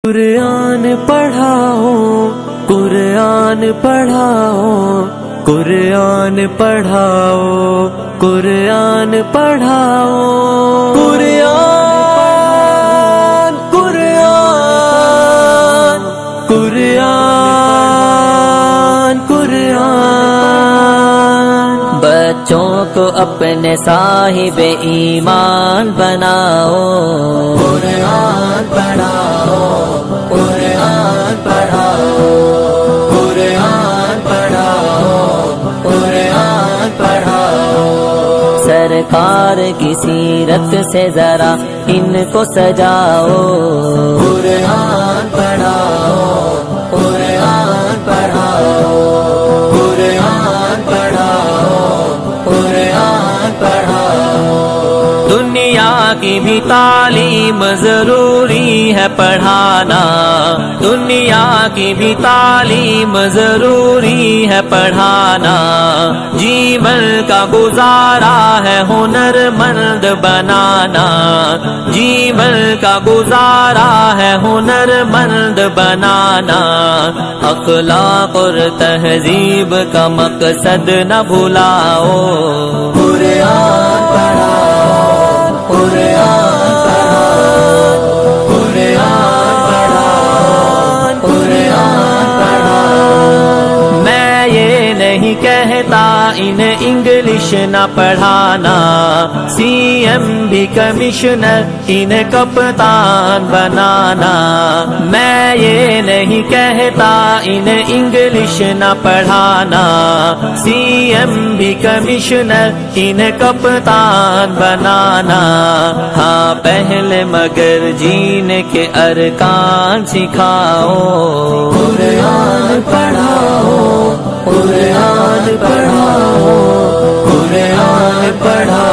قرآن پڑھاؤ، قرآن پڑھاؤ، قرآن پڑھاؤ، قرآن پڑھاؤ، قرآن قرآن قرآن قرآن۔ بچوں کو اپنے صاحب ایمان بناؤ، قرآن پڑھاؤ، قرآن پڑھاؤ، قرآن پڑھاؤ، قرآن پڑھاؤ۔ سرکار کی سیرت سے ذرا ان کو سجاؤ، قرآن پڑھاؤ، قرآن پڑھاؤ، قرآن پڑھاؤ، قرآن پڑھاؤ۔ دنیا کی بھی تعلیم ضروری ہے پڑھانا، دنیا کی بھی تعلیم ضروری ہے پڑھانا۔ جیون کا گزارا ہے ہنر مند بنانا، جیون کا گزارا ہے ہنر مند بنانا۔ اخلاق اور تہذیب کا مقصد نہ بھلاؤ، قرآن پڑھاؤ، قرآن پڑھاؤ، قرآن پڑھاؤ، قرآن پڑھاؤ۔ میں یہ نہیں کہتا انہیں انگلش نہ پڑھانا، سی ایم بھی کمشنر انہیں کپتان بنانا۔ میں یہ نہیں کہتا انہیں انگلش نہ پڑھانا، سی ایم بھی کمشنر انہیں کپتان بنانا۔ ہاں پہلے مگر جینے کے ارکان سکھاؤ، قرآن پڑھاؤ، قرآن پڑھاؤ، قرآن پڑھاؤ۔